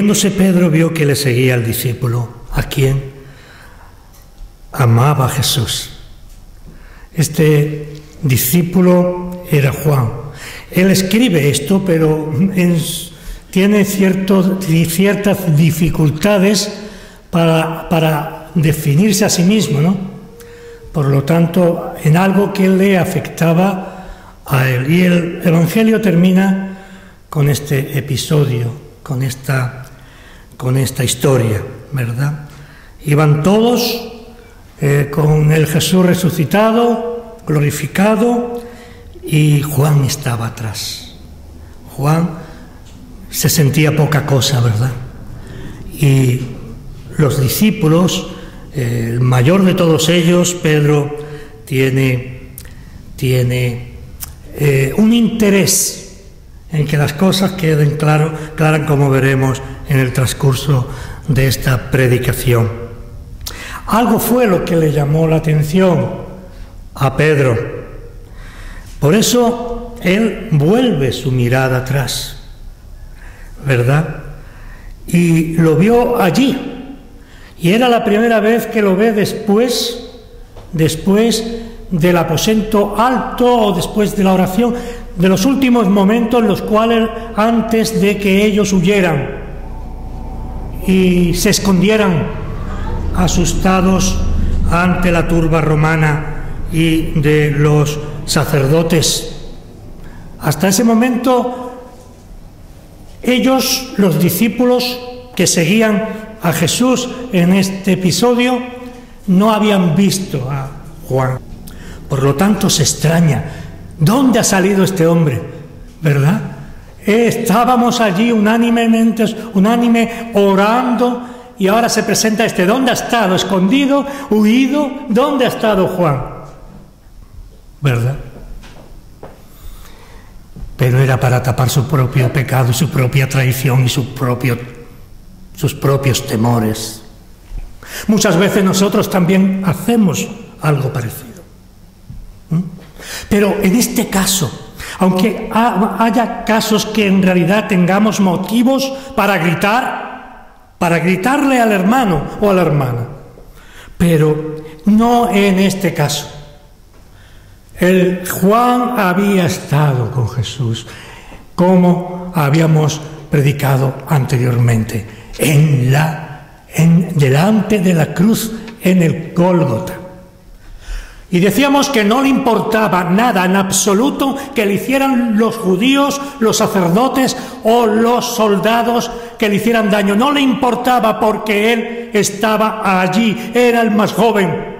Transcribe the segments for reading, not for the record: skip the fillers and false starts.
volviéndose Pedro vio que le seguía el discípulo, a quien amaba Jesús. Este discípulo era Juan. Él escribe esto, pero tiene ciertas dificultades para definirse a sí mismo, ¿no? Por lo tanto, en algo que le afectaba a él. Y el Evangelio termina con este episodio, con esta historia, ¿verdad? Iban todos con el Jesús resucitado, glorificado, y Juan estaba atrás. Juan se sentía poca cosa, ¿verdad? Y los discípulos, el mayor de todos ellos, Pedro, tiene un interés en que las cosas queden claras, como veremos en el transcurso de esta predicación. Algo fue lo que le llamó la atención a Pedro. Por eso él vuelve su mirada atrás, ¿verdad? Y lo vio allí. Y era la primera vez que lo ve después del aposento alto o después de la oración, de los últimos momentos en los cuales, antes de que ellos huyeran y se escondieran asustados ante la turba romana y de los sacerdotes. Hasta ese momento, ellos, los discípulos que seguían a Jesús en este episodio, no habían visto a Juan. Por lo tanto, se extraña. ¿Dónde ha salido este hombre? ¿Verdad? Estábamos allí unánime orando, y ahora se presenta este. ¿Dónde ha estado? ¿Escondido? ¿Huido? ¿Dónde ha estado Juan? ¿Verdad? Pero era para tapar su propio pecado, su propia traición y sus propios temores. Muchas veces nosotros también hacemos algo parecido. Pero en este caso, aunque haya casos que en realidad tengamos motivos para gritarle al hermano o a la hermana, pero no en este caso. Juan había estado con Jesús, como habíamos predicado anteriormente, delante de la cruz, en el Gólgota. Y decíamos que no le importaba nada en absoluto que le hicieran los judíos, los sacerdotes o los soldados que le hicieran daño. No le importaba, porque él estaba allí, era el más joven.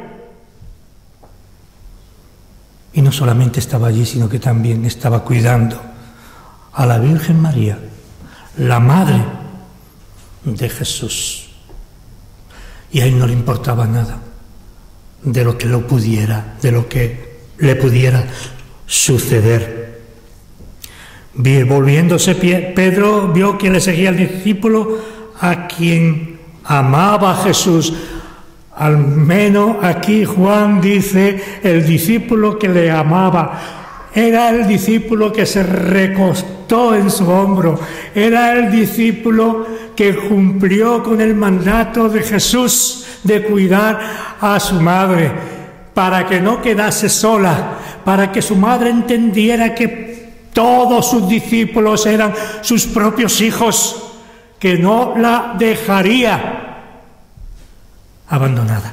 Y no solamente estaba allí, sino que también estaba cuidando a la Virgen María, la madre de Jesús. Y a él no le importaba nada de lo que le pudiera suceder. Volviéndose, Pedro vio que le seguía el discípulo a quien amaba a Jesús. Al menos aquí Juan dice el discípulo que le amaba. Era el discípulo que se recostó en su hombro. Era el discípulo que cumplió con el mandato de Jesús de cuidar a su madre, para que no quedase sola, para que su madre entendiera que todos sus discípulos eran sus propios hijos, que no la dejaría abandonada.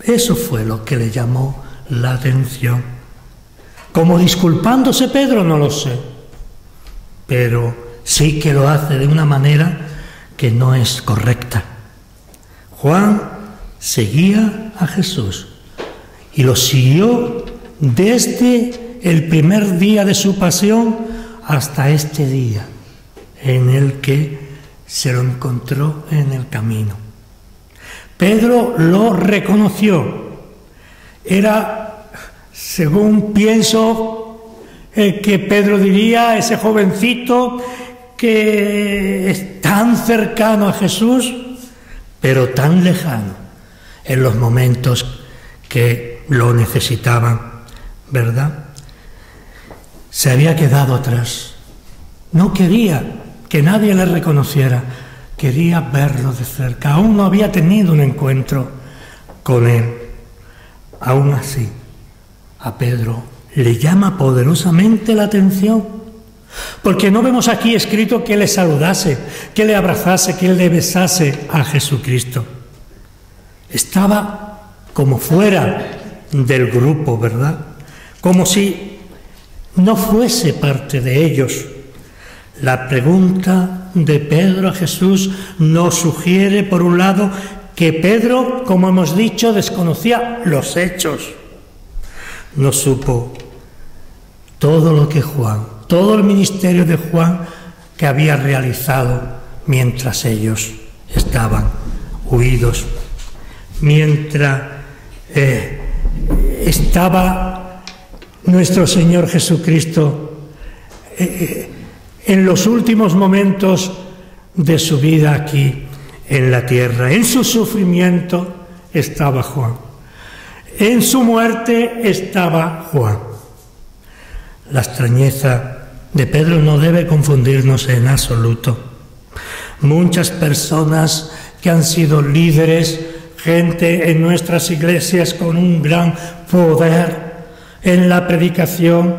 Eso fue lo que le llamó la atención. ¿Cómo disculpándose Pedro? No lo sé, pero sí que lo hace de una manera que no es correcta. Juan seguía a Jesús y lo siguió desde el primer día de su pasión hasta este día en el que se lo encontró en el camino. Pedro lo reconoció. Era, según pienso, que Pedro diría, ese jovencito que es tan cercano a Jesús, pero tan lejano en los momentos que lo necesitaban, ¿verdad? Se había quedado atrás. No quería que nadie le reconociera. Quería verlo de cerca. Aún no había tenido un encuentro con él. Aún así, a Pedro le llama poderosamente la atención, porque no vemos aquí escrito que le saludase, que le abrazase, que le besase a Jesucristo. Estaba como fuera del grupo, ¿verdad? Como si no fuese parte de ellos. La pregunta de Pedro a Jesús nos sugiere, por un lado, que Pedro, como hemos dicho, desconocía los hechos. No supo todo lo que Juan, todo el ministerio de Juan que había realizado mientras ellos estaban huidos, mientras estaba nuestro Señor Jesucristo en los últimos momentos de su vida aquí en la tierra. En su sufrimiento estaba Juan. En su muerte estaba Juan. La extrañeza de Pedro no debe confundirnos en absoluto. Muchas personas que han sido líderes, gente en nuestras iglesias con un gran poder en la predicación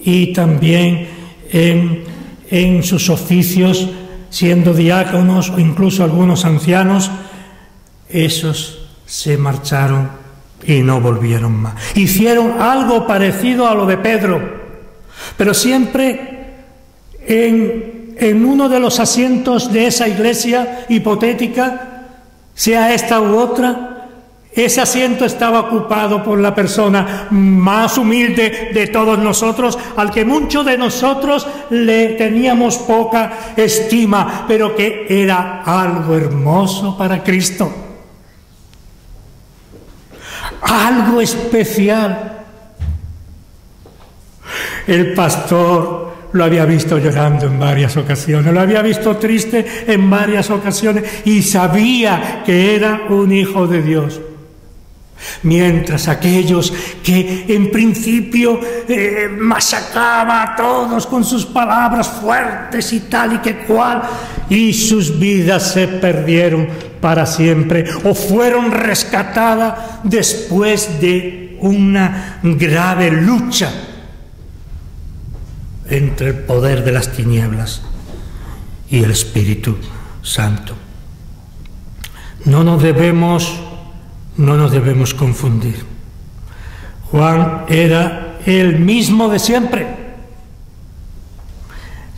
y también en sus oficios, siendo diáconos o incluso algunos ancianos, esos se marcharon y no volvieron más. Hicieron algo parecido a lo de Pedro, pero siempre en uno de los asientos de esa iglesia hipotética, sea esta u otra, ese asiento estaba ocupado por la persona más humilde de todos nosotros, al que muchos de nosotros le teníamos poca estima, pero que era algo hermoso para Cristo, algo especial. El pastor lo había visto llorando en varias ocasiones, lo había visto triste en varias ocasiones y sabía que era un hijo de Dios. Mientras aquellos que en principio masacraba a todos con sus palabras fuertes y tal y que cual, y sus vidas se perdieron para siempre o fueron rescatadas después de una grave lucha entre el poder de las tinieblas y el Espíritu Santo. No nos debemos confundir. Juan era el mismo de siempre.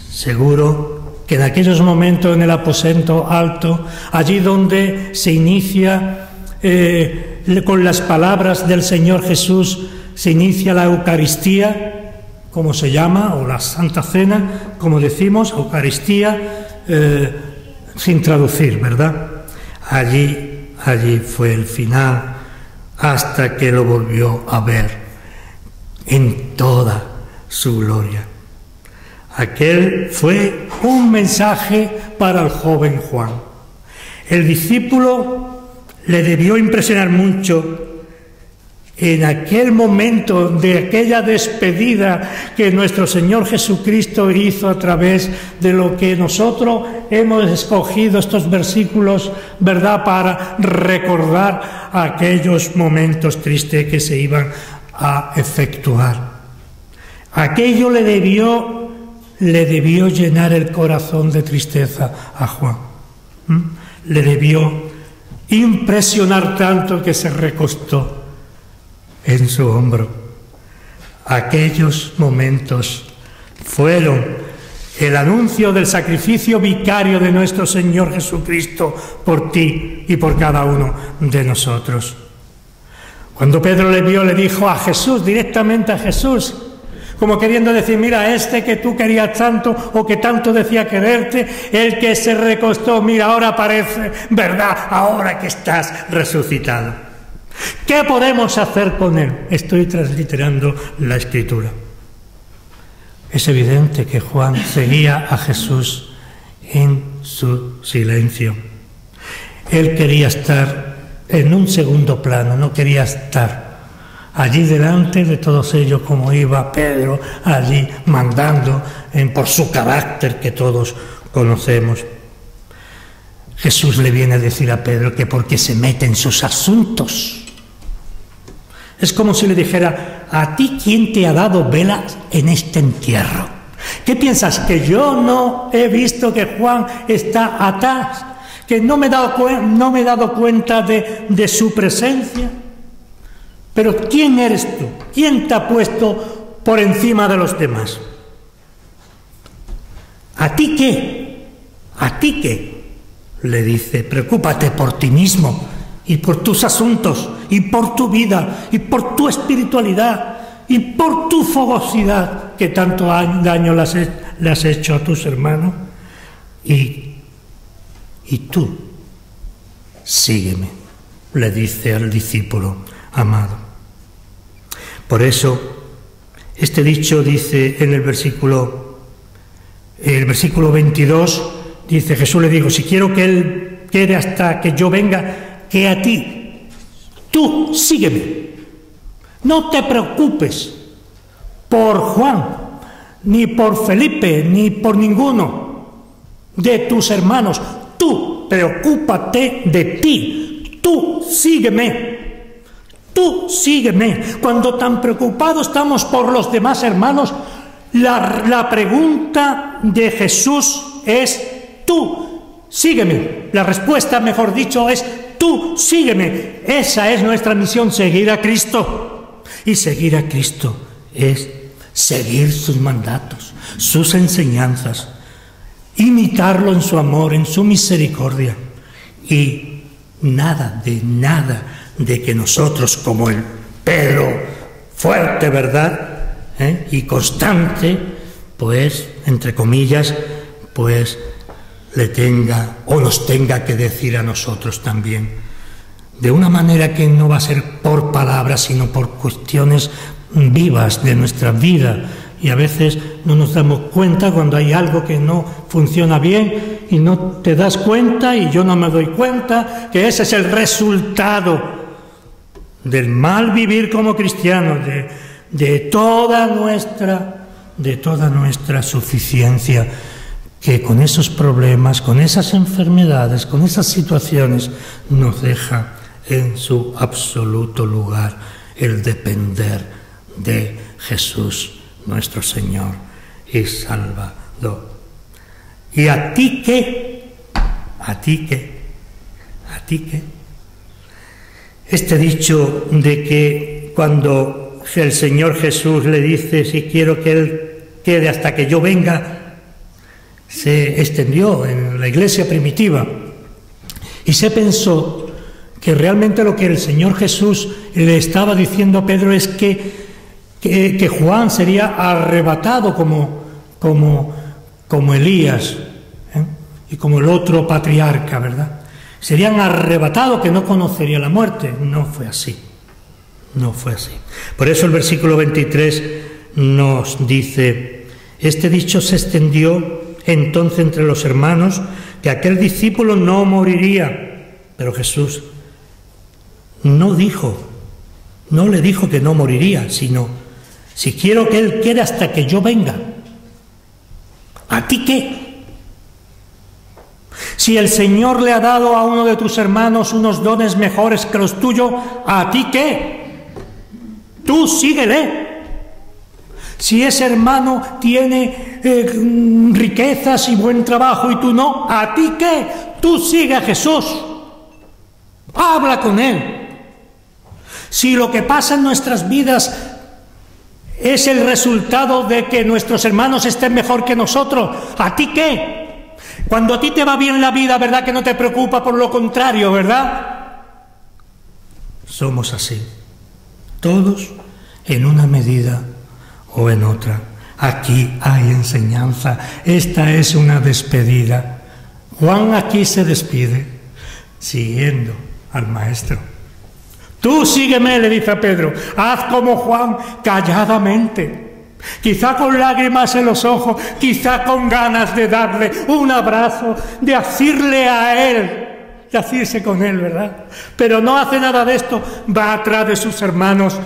Seguro que en aquellos momentos en el aposento alto, allí donde se inicia con las palabras del Señor Jesús, se inicia la Eucaristía, como se llama, o la Santa Cena, como decimos, Eucaristía, sin traducir, ¿verdad? Allí fue el final, hasta que lo volvió a ver en toda su gloria. Aquel fue un mensaje para el joven Juan. El discípulo le debió impresionar mucho en aquel momento de aquella despedida que nuestro Señor Jesucristo hizo a través de lo que nosotros hemos escogido estos versículos, ¿verdad?, para recordar aquellos momentos tristes que se iban a efectuar. Aquello le debió llenar el corazón de tristeza a Juan. Le debió impresionar tanto que se recostó en su hombro. Aquellos momentos fueron el anuncio del sacrificio vicario de nuestro Señor Jesucristo por ti y por cada uno de nosotros. Cuando Pedro le vio, le dijo a Jesús, directamente a Jesús, como queriendo decir, mira, este que tú querías tanto o que tanto decía quererte, el que se recostó, mira, ahora parece verdad, ahora que estás resucitado. ¿Qué podemos hacer con él? Estoy transliterando la Escritura. Es evidente que Juan seguía a Jesús en su silencio. Él quería estar en un segundo plano, no quería estar allí delante de todos ellos como iba Pedro allí mandando por su carácter que todos conocemos. Jesús le viene a decir a Pedro que porque se mete en sus asuntos. Es como si le dijera: ¿a ti quién te ha dado velas en este entierro? ¿Qué piensas? ¿Que yo no he visto que Juan está atrás? ¿Que no me he dado cuenta de su presencia? Pero ¿quién eres tú? ¿Quién te ha puesto por encima de los demás? ¿A ti qué? ¿A ti qué? Le dice: preocúpate por ti mismo y por tus asuntos y por tu vida y por tu espiritualidad y por tu fogosidad que tanto daño le has hecho a tus hermanos. Y tú, sígueme, le dice al discípulo amado. Por eso, este dicho dice en el versículo 22, dice: Jesús le dijo: si quiero que Él quede hasta que yo venga, que a ti, tú sígueme. No te preocupes por Juan, ni por Felipe, ni por ninguno de tus hermanos. Tú preocúpate de ti. Tú sígueme. Tú sígueme. Cuando tan preocupados estamos por los demás hermanos, la pregunta de Jesús es: tú sígueme. La respuesta, mejor dicho, es: tú sígueme. Esa es nuestra misión, seguir a Cristo. Y seguir a Cristo es seguir sus mandatos, sus enseñanzas, imitarlo en su amor, en su misericordia. Y nada de que nosotros, como el Pedro fuerte, ¿verdad? Y constante, pues, entre comillas, pues le tenga o nos tenga que decir a nosotros también, de una manera que no va a ser por palabras, sino por cuestiones vivas de nuestra vida. Y a veces no nos damos cuenta cuando hay algo que no funciona bien y no te das cuenta y yo no me doy cuenta, que ese es el resultado del mal vivir como cristianos, de toda nuestra suficiencia, que con esos problemas, con esas enfermedades, con esas situaciones, nos deja en su absoluto lugar el depender de Jesús, nuestro Señor y Salvador. ¿Y a ti qué? ¿A ti qué? ¿A ti qué? Este dicho de que cuando el Señor Jesús le dice: si quiero que Él quede hasta que yo venga, se extendió en la iglesia primitiva y se pensó que realmente lo que el Señor Jesús le estaba diciendo a Pedro es que Juan sería arrebatado como Elías, y como el otro patriarca, ¿verdad? Serían arrebatados, que no conocería la muerte. No fue así. No fue así. Por eso el versículo 23 nos dice: este dicho se extendió entonces entre los hermanos, que aquel discípulo no moriría. Pero Jesús no le dijo que no moriría, sino: si quiero que Él quede hasta que yo venga. ¿A ti qué? Si el Señor le ha dado a uno de tus hermanos unos dones mejores que los tuyos, ¿a ti qué? Tú síguele. Si ese hermano tiene riquezas y buen trabajo y tú no, ¿a ti qué? Tú sigue a Jesús. Habla con Él. Si lo que pasa en nuestras vidas es el resultado de que nuestros hermanos estén mejor que nosotros, ¿a ti qué? Cuando a ti te va bien la vida, ¿verdad que no te preocupa por lo contrario, verdad? Somos así, todos en una medida o en otra. Aquí hay enseñanza, esta es una despedida. Juan aquí se despide, siguiendo al Maestro. Tú sígueme, le dice a Pedro, haz como Juan, calladamente. Quizá con lágrimas en los ojos, quizá con ganas de darle un abrazo, de asirle a Él, de asirse con Él, ¿verdad? Pero no hace nada de esto, va atrás de sus hermanos.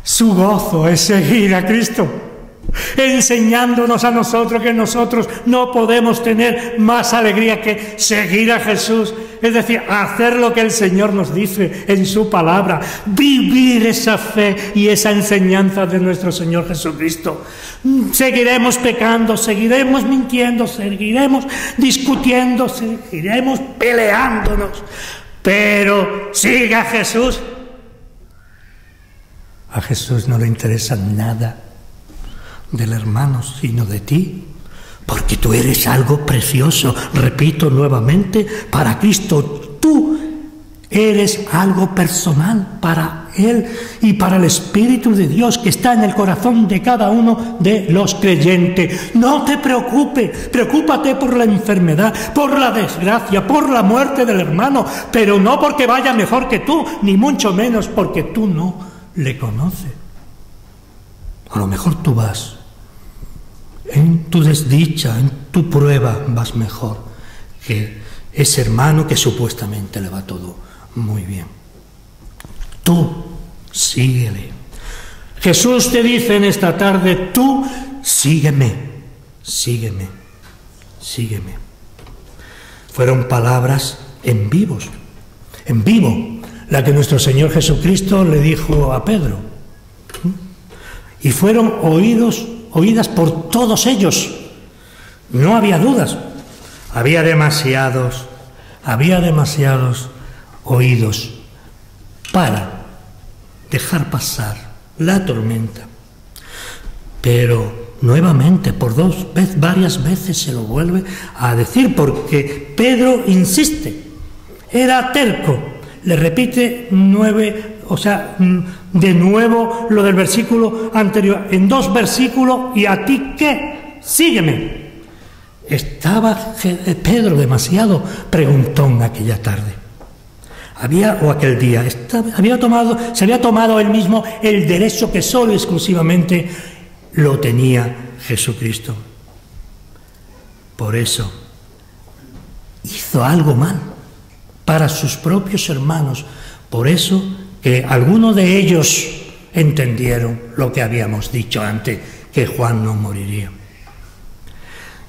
Su gozo es seguir a Cristo. enseñándonos a nosotros que nosotros no podemos tener más alegría que seguir a Jesús, es decir, hacer lo que el Señor nos dice en su palabra, vivir esa fe y esa enseñanza de nuestro Señor Jesucristo. Seguiremos pecando, seguiremos mintiendo, seguiremos discutiendo, seguiremos peleándonos, pero siga a Jesús. A Jesús no le interesa nada del hermano, sino de ti, porque tú eres algo precioso. Repito nuevamente, para Cristo tú eres algo personal para Él y para el Espíritu de Dios que está en el corazón de cada uno de los creyentes. No te preocupes, preocúpate por la enfermedad, por la desgracia, por la muerte del hermano, pero no porque vaya mejor que tú, ni mucho menos porque tú no le conoces. A lo mejor tú vas en tu desdicha, en tu prueba, vas mejor que ese hermano que supuestamente le va todo muy bien. Tú síguele. Jesús te dice en esta tarde, tú sígueme, sígueme, sígueme. Fueron palabras en vivo, la que nuestro Señor Jesucristo le dijo a Pedro. Y fueron oídas por todos ellos. No había dudas. Había demasiados oídos para dejar pasar la tormenta. Pero nuevamente, varias veces se lo vuelve a decir, porque Pedro insiste, era terco, le repite de nuevo lo del versículo anterior, en 2 versículos, ¿y a ti qué? Sígueme. Estaba Pedro demasiado preguntón aquella tarde. Aquel día, se había tomado él mismo el derecho que solo y exclusivamente lo tenía Jesucristo. Por eso hizo algo mal para sus propios hermanos. Por eso que algunos de ellos entendieron lo que habíamos dicho antes, que Juan no moriría.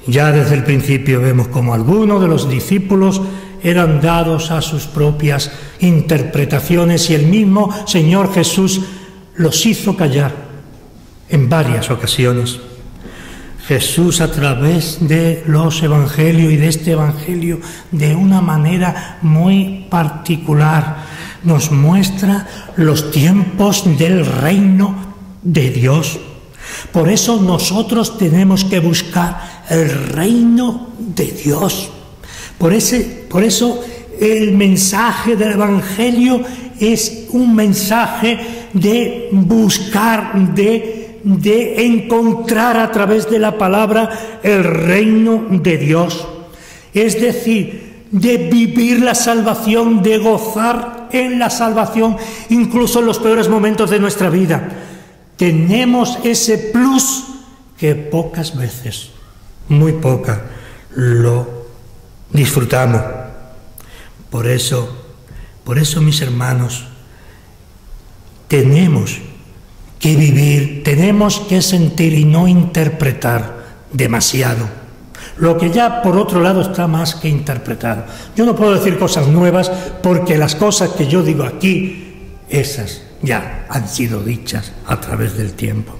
Ya desde el principio vemos como algunos de los discípulos eran dados a sus propias interpretaciones y el mismo Señor Jesús los hizo callar en varias ocasiones. Jesús, a través de los evangelios y de este evangelio, de una manera muy particular, nos muestra los tiempos del reino de Dios. Por eso nosotros tenemos que buscar el reino de Dios. Por eso el mensaje del evangelio es un mensaje de buscar, de encontrar a través de la palabra el reino de Dios. Es decir, de vivir la salvación, de gozar en la salvación, incluso en los peores momentos de nuestra vida. Tenemos ese plus que pocas veces, muy pocas, lo disfrutamos. Por eso, mis hermanos, tenemos que vivir, tenemos que sentir y no interpretar demasiado. Lo que ya, por otro lado, está más que interpretado. Yo no puedo decir cosas nuevas porque las cosas que yo digo aquí, esas ya han sido dichas a través del tiempo.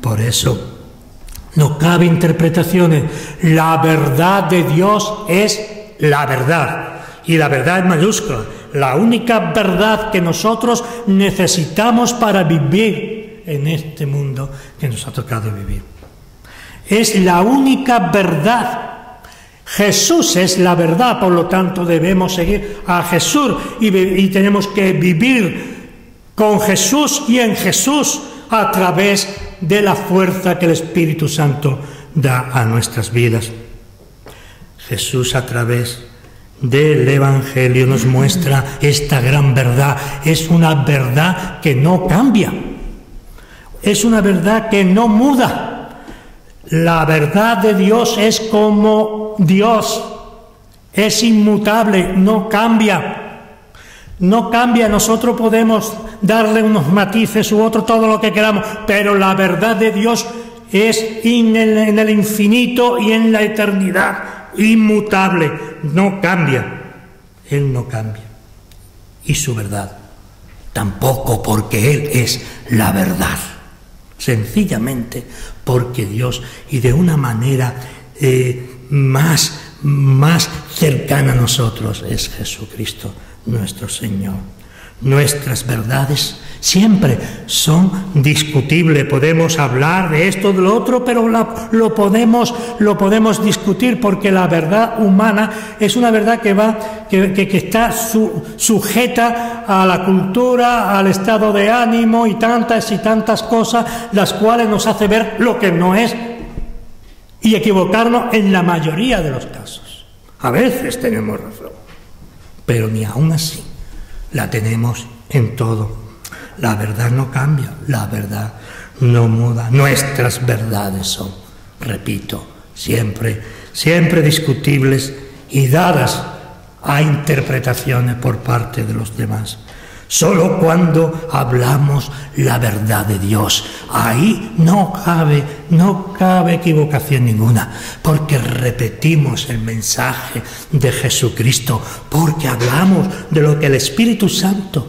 Por eso, no cabe interpretaciones. La verdad de Dios es la verdad. Y la verdad en mayúscula. La única verdad que nosotros necesitamos para vivir en este mundo que nos ha tocado vivir. Es la única verdad. Jesús es la verdad, por lo tanto debemos seguir a Jesús y tenemos que vivir con Jesús y en Jesús a través de la fuerza que el Espíritu Santo da a nuestras vidas. Jesús, a través del Evangelio, nos muestra esta gran verdad. Es una verdad que no cambia, es una verdad que no muda. La verdad de Dios es como Dios, es inmutable, no cambia. No cambia, nosotros podemos darle unos matices u otro, todo lo que queramos, pero la verdad de Dios es en el infinito y en la eternidad, inmutable, no cambia. Él no cambia. Y su verdad tampoco, porque Él es la verdad. Sencillamente porque Dios, y de una manera más cercana a nosotros, es Jesucristo nuestro Señor. Nuestras verdades siempre son discutibles. Podemos hablar de esto, de lo otro, pero lo podemos discutir, porque la verdad humana es una verdad que está sujeta a la cultura, al estado de ánimo y tantas cosas, las cuales nos hace ver lo que no es y equivocarnos en la mayoría de los casos. A veces tenemos razón, pero ni aún así la tenemos en todo. La verdad no cambia, la verdad no muda. Nuestras verdades son, repito, siempre discutibles y dadas a interpretaciones por parte de los demás. Solo cuando hablamos la verdad de Dios, ahí no cabe equivocación ninguna, porque repetimos el mensaje de Jesucristo, porque hablamos de lo que el Espíritu Santo,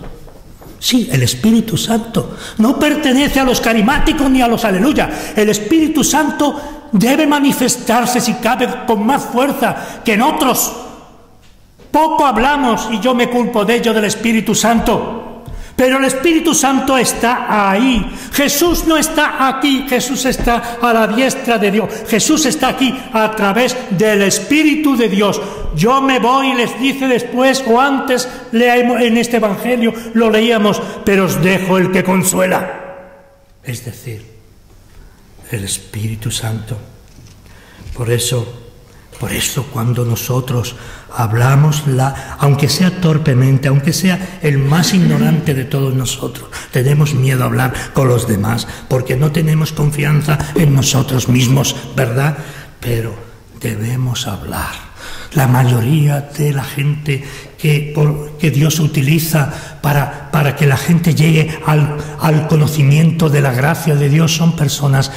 sí, el Espíritu Santo, no pertenece a los carismáticos ni a los aleluya. El Espíritu Santo debe manifestarse, si cabe, con más fuerza que en otros. Poco hablamos, y yo me culpo de ello, del Espíritu Santo, pero el Espíritu Santo está ahí. Jesús no está aquí, Jesús está a la diestra de Dios. Jesús está aquí a través del Espíritu de Dios. Yo me voy, les dice después, o antes leemos en este Evangelio, lo leíamos, pero os dejo el que consuela. Es decir, el Espíritu Santo. Por eso cuando nosotros hablamos, aunque sea torpemente, aunque sea el más ignorante de todos nosotros, tenemos miedo a hablar con los demás, porque no tenemos confianza en nosotros mismos, ¿verdad? Pero debemos hablar. La mayoría de la gente que Dios utiliza para que la gente llegue al conocimiento de la gracia de Dios son personas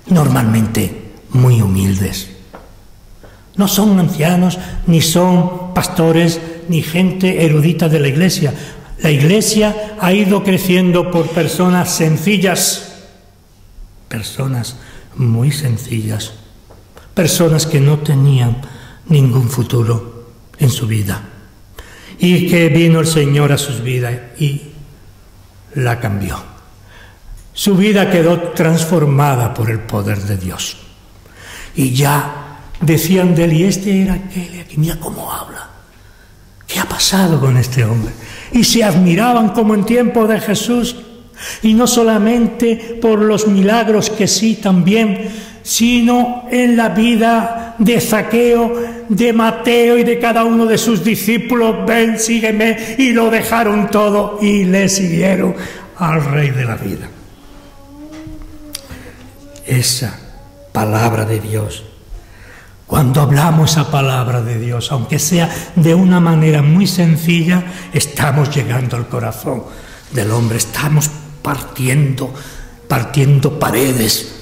normalmente muy humildes. No son ancianos, ni son pastores, ni gente erudita de la Iglesia. La Iglesia ha ido creciendo por personas sencillas, personas muy sencillas, personas que no tenían ningún futuro en su vida, y que vino el Señor a sus vidas y la cambió. Su vida quedó transformada por el poder de Dios. Y ya decían de él, y este era aquel, y aquí mira cómo habla. ¿Qué ha pasado con este hombre? Y se admiraban como en tiempo de Jesús, y no solamente por los milagros, que sí también, sino en la vida de Zaqueo, de Mateo y de cada uno de sus discípulos. Ven, sígueme, y lo dejaron todo y le siguieron al Rey de la vida. Esa palabra de Dios, cuando hablamos esa palabra de Dios, aunque sea de una manera muy sencilla, estamos llegando al corazón del hombre, estamos partiendo paredes,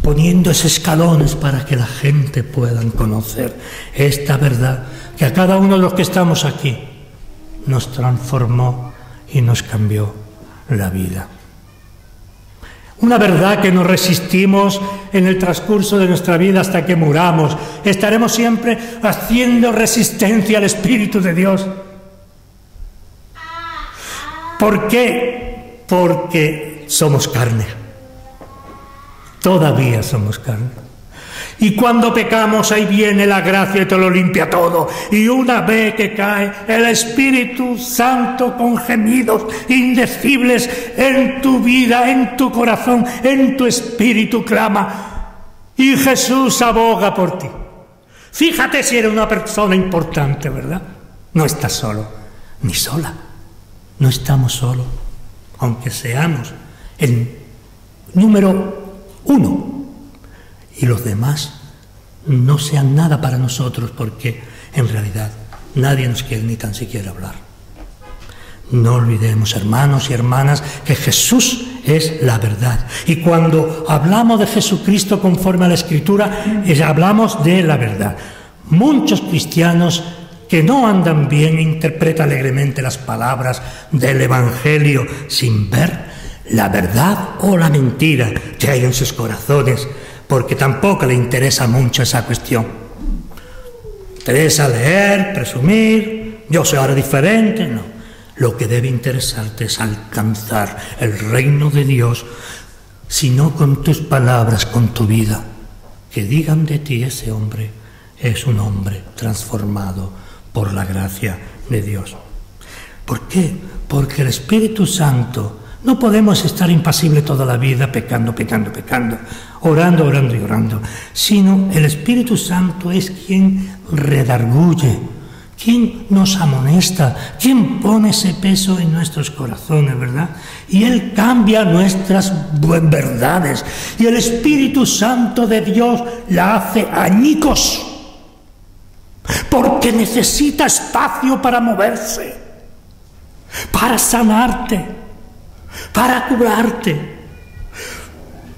poniendo esos escalones para que la gente pueda conocer esta verdad que a cada uno de los que estamos aquí nos transformó y nos cambió la vida. Una verdad que no resistimos en el transcurso de nuestra vida hasta que muramos. Estaremos siempre haciendo resistencia al Espíritu de Dios. ¿Por qué? Porque somos carne. Todavía somos carne. Y cuando pecamos, ahí viene la gracia y te lo limpia todo. Y una vez que cae, el Espíritu Santo con gemidos indecibles en tu vida, en tu corazón, en tu espíritu clama. Y Jesús aboga por ti. Fíjate si eres una persona importante, ¿verdad? No estás solo, ni sola. No estamos solos, aunque seamos el número 1. Y los demás no sean nada para nosotros, porque en realidad nadie nos quiere ni tan siquiera hablar. No olvidemos, hermanos y hermanas, que Jesús es la verdad. Y cuando hablamos de Jesucristo conforme a la Escritura, hablamos de la verdad. Muchos cristianos que no andan bien interpretan alegremente las palabras del Evangelio sin ver la verdad o la mentira que hay en sus corazones, porque tampoco le interesa mucho esa cuestión. Interesa leer, presumir, yo soy ahora diferente, no. Lo que debe interesarte es alcanzar el reino de Dios, si no con tus palabras, con tu vida. Que digan de ti, ese hombre es un hombre transformado por la gracia de Dios. ¿Por qué? Porque el Espíritu Santo, no podemos estar impasibles toda la vida pecando, orando y orando, sino el Espíritu Santo es quien redarguye, quien nos amonesta, quien pone ese peso en nuestros corazones, ¿verdad? Y Él cambia nuestras verdades. Y el Espíritu Santo de Dios la hace añicos, porque necesita espacio para moverse, para sanarte, para curarte,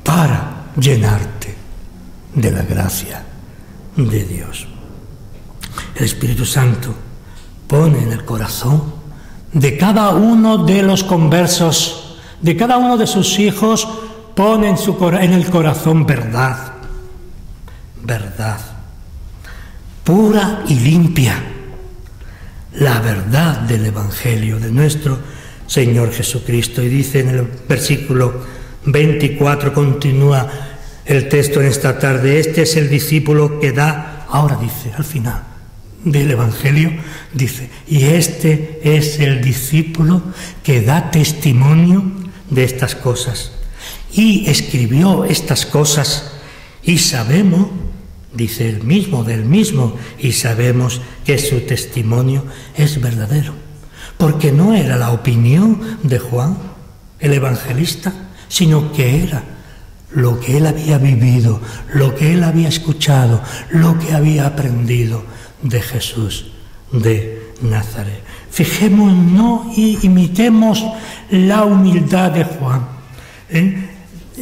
para llenarte de la gracia de Dios. El Espíritu Santo pone en el corazón de cada uno de los conversos, de cada uno de sus hijos, pone en el corazón verdad, verdad, pura y limpia, la verdad del Evangelio de nuestro Señor Jesucristo. Y dice en el versículo 24, continúa el texto en esta tarde, este es el discípulo que da, ahora dice, al final del Evangelio, dice, y este es el discípulo que da testimonio de estas cosas, y escribió estas cosas, y sabemos, dice él mismo, del mismo, y sabemos que su testimonio es verdadero, porque no era la opinión de Juan, el evangelista, sino que era lo que él había vivido, lo que él había escuchado, lo que había aprendido de Jesús de Nazaret. Fijémonos y imitemos la humildad de Juan,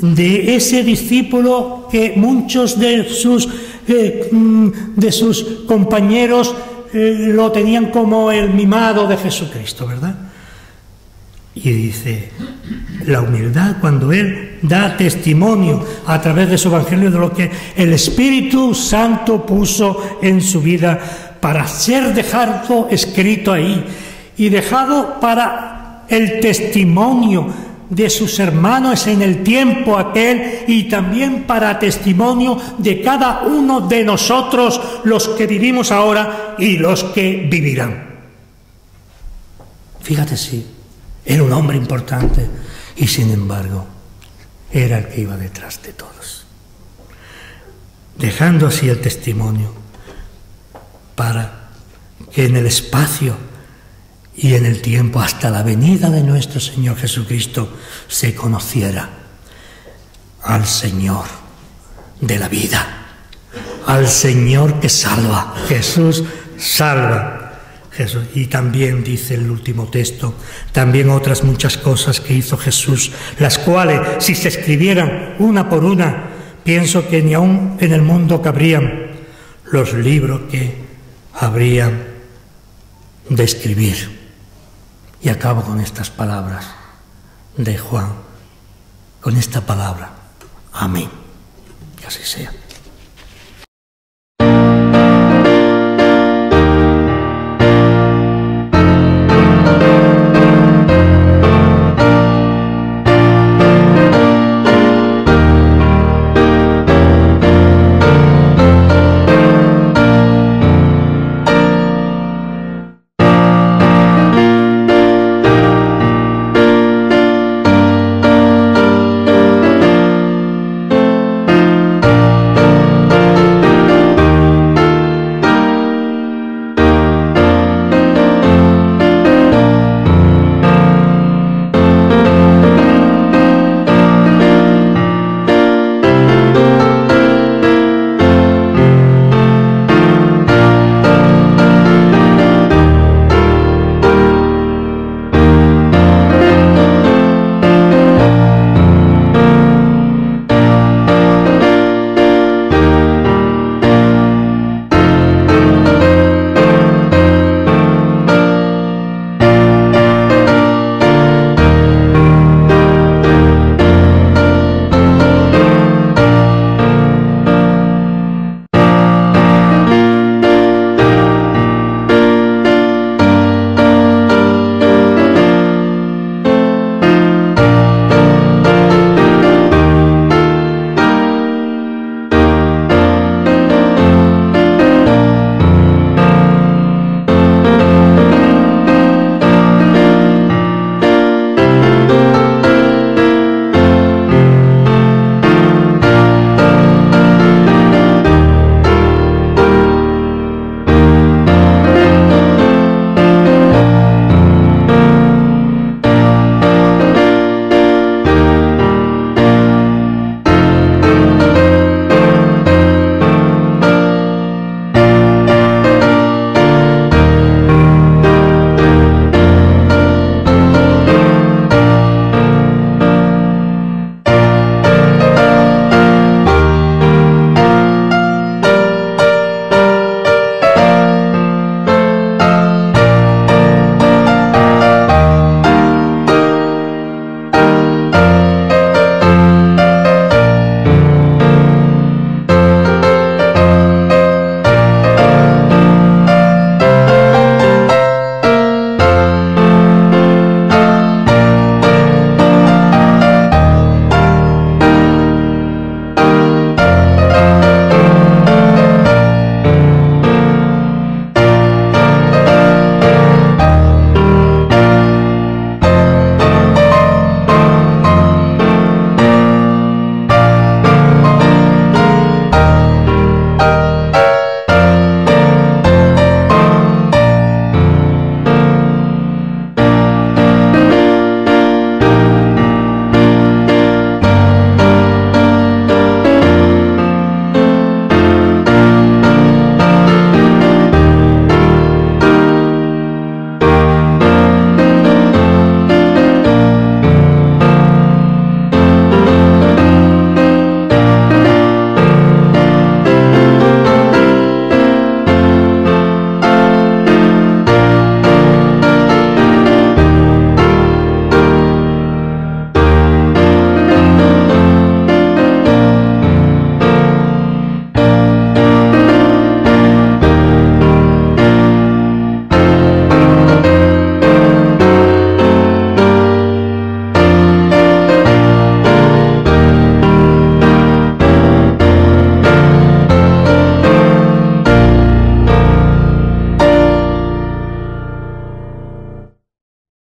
de ese discípulo que muchos de sus compañeros lo tenían como el mimado de Jesucristo, ¿verdad? Y dice, la humildad cuando él da testimonio a través de su evangelio de lo que el Espíritu Santo puso en su vida para ser dejado escrito ahí y dejado para el testimonio de sus hermanos en el tiempo aquel y también para testimonio de cada uno de nosotros, los que vivimos ahora y los que vivirán. Fíjate, sí, era un hombre importante y sin embargo era el que iba detrás de todos, dejando así el testimonio para que en el espacio y en el tiempo hasta la venida de nuestro Señor Jesucristo se conociera al Señor de la vida, al Señor que salva. Jesús salva. Jesús. Y también dice el último texto, también otras muchas cosas que hizo Jesús, las cuales si se escribieran una por una, pienso que ni aún en el mundo cabrían los libros que habrían de escribir. Y acabo con estas palabras de Juan, con esta palabra. Amén. Que así sea.